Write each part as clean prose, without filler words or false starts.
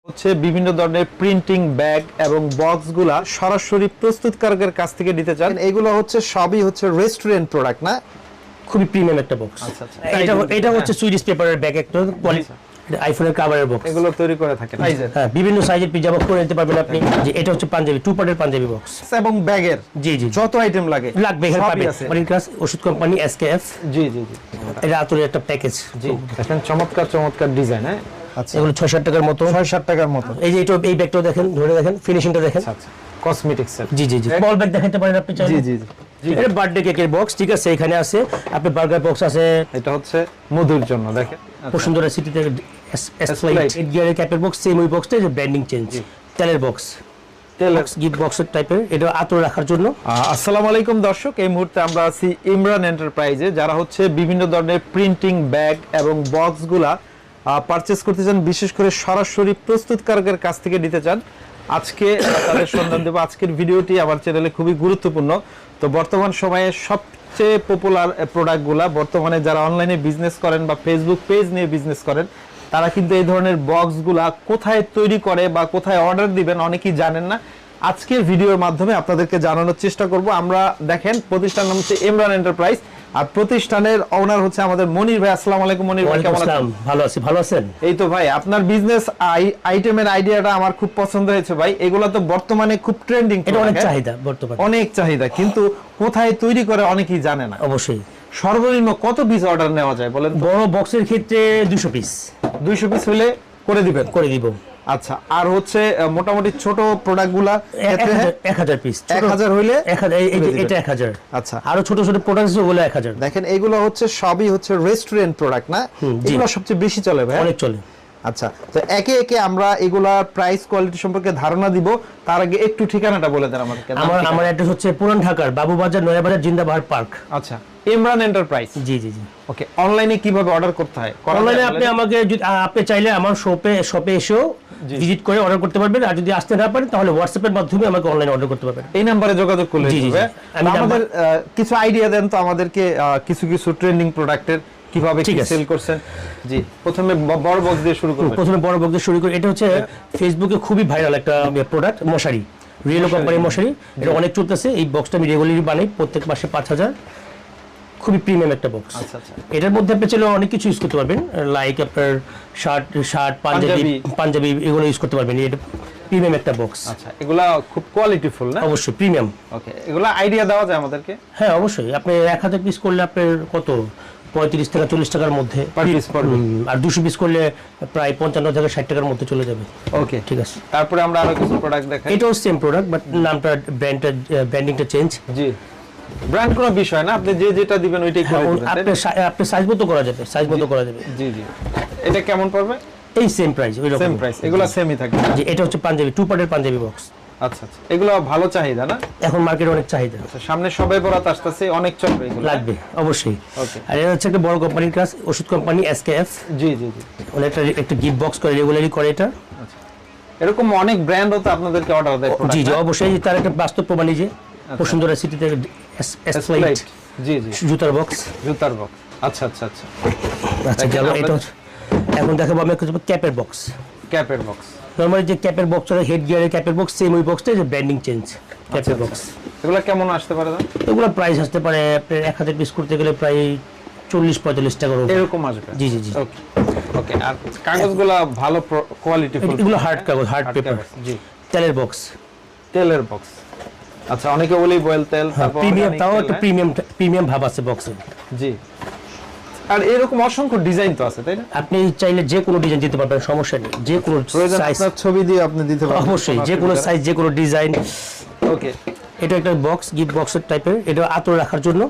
হচ্ছে বিভিন্ন ধরনের প্রিন্টিং ব্যাগ এবং বক্সগুলা সরাসরি প্রস্তুতকারকের কাছ থেকে নিতে চান। এগুলো হচ্ছে সবই হচ্ছে রেস্টুরেন্ট প্রোডাক্ট না, খুবই প্রিমিয়াম একটা বক্স। আচ্ছা আচ্ছা, এটা হচ্ছে সুইডিশ পেপারের ব্যাগ, একটা কোয়ালিটি আইফোনের কভারের বক্স। এগুলো তৈরি করে থাকেন হ্যাঁ, বিভিন্ন সাইজের পিজ্জা বক্স করে নিতে পারবেন আপনি। যে এটা হচ্ছে পাঞ্জাবি, টু পার্টের পাঞ্জাবি বক্স এবং ব্যাগের জি জি যত আইটেম লাগে এখানে পাবেন। মারিনক্রাস ওষুধ কোম্পানি এসকেএফ। জি জি জি, এটা আতরের একটা প্যাকেজ। জি দেখেন চমৎকার চমৎকার ডিজাইন। হ্যাঁ আচ্ছা, এগুলো 6-7 টাকার মতো, 6-7 টাকার মতো। এই যে এই ব্যাগটাও দেখেন, ধরে দেখেন ফিনিশিংটা দেখেন। আচ্ছা, কসমেটিক্স এর জি জি জি, স্মল ব্যাগ দেখাতে পারেন আপনি চাইলে। জি জি জি, এটা বার্থডে কেকের বক্স, ঠিক আছে। এখানে আছে আপনি বার্গার বক্স আছে, এটা হচ্ছে মধুর জন্য দেখেন। বসুন্ধরা সিটিতে এসপ্লাইট গিয়ারের ক্যাপের বক্স, সেম ওই বক্সটা যে ব্র্যান্ডিং চেঞ্জ। তেলের বক্স, গিফট বক্সের টাইপের, এটা আতর রাখার জন্য। আসসালামু আলাইকুম দর্শক, এই মুহূর্তে আমরা আছি ইমরান এন্টারপ্রাইজে, যারা হচ্ছে বিভিন্ন ধরনের প্রিন্টিং ব্যাগ এবং বক্সগুলা পারচেজ করতে চান, বিশেষ করে সরাসরি প্রস্তুতকারকের কাছ থেকে নিতে চান। আজকে তাদের সন্ধান দেব। আজকের ভিডিওটি আমার চ্যানেলে খুবই গুরুত্বপূর্ণ। তো বর্তমান সময়ে সবচেয়ে পপুলার প্রোডাক্টগুলা, বর্তমানে যারা অনলাইনে বিজনেস করেন বা ফেসবুক পেজ নিয়ে বিজনেস করেন, তারা কিন্তু এই ধরনের বক্সগুলা কোথায় তৈরি করে বা কোথায় অর্ডার দিবেন অনেকেই জানেন না। আজকের ভিডিওর মাধ্যমে আপনাদেরকে জানানোর চেষ্টা করব। আমরা দেখেন প্রতিষ্ঠান নাম হচ্ছে ইমরান এন্টারপ্রাইজ, আর প্রতিষ্ঠানের ওনার হচ্ছে আমাদের মনির ভাই। আসসালামু আলাইকুম মনির ভাই, কেমন আছেন? ভালো আছি, ভালো আছেন? এই তো ভাই, আপনার বিজনেস আইটেমের আইডিয়াটা আমার খুব পছন্দ হয়েছে ভাই। এগুলো তো বর্তমানে খুব ট্রেন্ডিং, এটা অনেক চাহিদা বর্তমানে, অনেক চাহিদা, কিন্তু কোথায় তৈরি করে অনেকেই জানে না। অবশ্যই। সর্বনিম্ন কত পিস অর্ডার নেওয়া যায় বলেন? বড় বক্সের ক্ষেত্রে 200 পিস। 200 পিস হলে করে দিবেন? করে দিব। আচ্ছা, আর হচ্ছে মোটামুটি ছোট প্রোডাক্টগুলা 1000 পিস। 1000 হইলে এটা 1000। আচ্ছা, আরো ছোট ছোট প্রোডাক্টস গুলো 1000। দেখেন এগুলো হচ্ছে সবই হচ্ছে রেস্টুরেন্ট প্রোডাক্ট না, এগুলো সবচেয়ে বেশি চলে ভাই? অনেক চলে। আচ্ছা, তো একে একে আমরা এগুলার প্রাইস কোয়ালিটি সম্পর্কে ধারণা দিব। তার আগে একটু ঠিকানাটা বলে দেন আমাদেরকে। আমার অ্যাড্রেস হচ্ছে পুরান ঢাকার বাবুবাজার, নয়াবাজার, জিন্দাবাহার পার্ক। আচ্ছা, ইমরান এন্টারপ্রাইজ। জি জি জি। ওকে, অনলাইনে কিভাবে অর্ডার করতে হয়? অনলাইনে আপনি আমাকে আপনি চাইলে আমার শপে এসেও ভিজিট করে অর্ডার করতে পারবেন, আর যদি আসতে না পারেন তাহলে হোয়াটসঅ্যাপের মাধ্যমে আমাকে অনলাইনে অর্ডার করতে পারবেন। এই নম্বরে যোগাযোগ করলে হবে। আমাদের কিছু আইডিয়া দেন তো আমাদেরকে, কিছু কিছু ট্রেন্ডিং প্রোডাক্টের কিভাবে কি সেল করছেন। জি, প্রথমে বড় বক্স দিয়ে শুরু করব। প্রথমে বড় বক্স দিয়ে শুরু করি। এটা হচ্ছে ফেসবুকে খুবই ভাইরাল একটা প্রোডাক্ট, মশারি, রিয়েলো কোম্পানির মশারি। এটা অনেক চলতেছে। এই বক্সটা আমি রেগুলারলি বানাই, প্রত্যেক মাসে 5000। খুবই প্রিমিয়াম একটা বক্স। আচ্ছা আচ্ছা, এটার মধ্যে আপনি চাইলে অনেক কিছু ইউজ করতে পারবেন, লাইক আপনার শার্ট পাঞ্জাবি এগুলো ইউজ করতে পারবেন। এটা প্রিমিয়াম একটা বক্স। আচ্ছা, এগুলা খুব কোয়ালিটিফুল না? অবশ্যই প্রিমিয়াম। ওকে, এগুলা আইডিয়া দেওয়া যায় আমাদেরকে? হ্যাঁ অবশ্যই। আপনি 1000 পিস করলে আপনার কত 35 থেকে 40 টাকার মধ্যে পার পিস পড়বে, আর 200 পিস করলে প্রায় 55 থেকে 60 টাকার মধ্যে চলে যাবে। ওকে, ঠিক আছে। তারপরে আমরা আরো কিছু প্রোডাক্ট দেখাই। এটাও সেম প্রোডাক্ট, বাট নামটা ব্র্যান্ডিংটা চেঞ্জ। জি, ব্র্যান্ড কোনো বিষয় না, আপনি যেটা দিবেন ওইটাই করে দিবেন। আপনি সাইজ মতো করা যাবে, সাইজ মতো করা যাবে। জি জি, এটা কেমন পড়বে? এই সেম প্রাইস, ওই রকম সেম প্রাইস, এগুলা সেমই থাকবে। জি, এটা হচ্ছে পাঞ্জাবি, টু পার্টের পাঞ্জাবি বক্স। আচ্ছা আচ্ছা, এগুলো ভালো চাহিদা না এখন মার্কেটে অনেক চাহিদা। আচ্ছা, সামনে সবাই বরাত আসতেছে, অনেক চলবে এগুলো, লাগবে অবশ্যই। ওকে, আর এটা হচ্ছে একটা বড় কোম্পানির কাজ, ওষুধ কোম্পানি এসকেএফ। জি জি জি, একটা গিফট বক্স করে রেগুলারলি করে এটা। আচ্ছা, এরকম অনেক ব্র্যান্ডও তো আপনাদেরকে অর্ডার দেয়। জি জি অবশ্যই, তার একটা বাস্তব প্রমাণ যে বসুন্ধরা সিটিতে এসপ্লাইট জি জি জুতার বক্স। জুতার বক্স, আচ্ছা আচ্ছা আচ্ছা। আচ্ছা, এটা এখন দেখাবো আমি ক্যাপের বক্স। ক্যাপের বক্স, নরমালি যে ক্যাপের বক্স আছে, হেড গিয়ারের ক্যাপের বক্স, সেম ওই বক্সটা যে ব্র্যান্ডিং চেঞ্জ ক্যাপের বক্স। এগুলো কেমন আসতে পারে দাম? এগুলো প্রাইস আসতে পারে আপনার 1000 পিস করতে গেলে প্রায় 40-45 টাকা এরকম আসবে। জি জি জি। ওকে ওকে, আর কাগজগুলো ভালো কোয়ালিটি ফুল? এগুলো হার্ড কাগজ, হার্ড পেপার। জি, তেলের বক্স। তেলের বক্স, আচ্ছা, অনেকে বলি বয়েল তেল, তারপর প্রিমিয়াম, তাও একটা প্রিমিয়াম ভাব আছে বক্সে। জি, আর এরকম অসংখ্য ডিজাইন তো আছে, তাই না? আপনি চাইলে যে কোনো ডিজাইন দিতে পারবেন, সমস্যা নেই। যে কোনো সাইজ, আপনার ছবি দিয়ে আপনি দিতে পারবেন, অবশ্যই যে কোনো সাইজ, যে কোনো ডিজাইন। ওকে, এটা একটা বক্স, গিফট বক্সের টাইপের। এটা আতর রাখার জন্য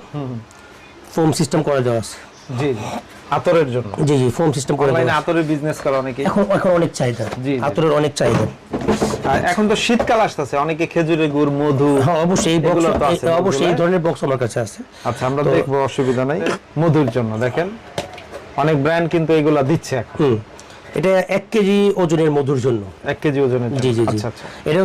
ফোম সিস্টেম করে দেওয়া আছে। জি জি, আতরের জন্য। জি জি, ফোম সিস্টেম করে দেওয়া। অনলাইনে আতরের বিজনেস করে অনেকে, এখন অনেক চাহিদা, আতরের অনেক চাহিদা। আর এখন তো শীতকাল আসতেছে, অনেকে খেজুরের গুড়, মধু। হ্যাঁ অবশ্যই, এই বক্স অবশ্যই এই ধরনের বক্স আমার কাছে আছে। আচ্ছা, আমরা দেখবো, অসুবিধা নাই। মধুর জন্য দেখেন অনেক ব্র্যান্ড কিন্তু এগুলা দিচ্ছে এখন। এটা 1 কেজি ওজনের মধুর জন্য। 1 কেজি ওজনের? জি জি জি। আচ্ছা আচ্ছা, এটা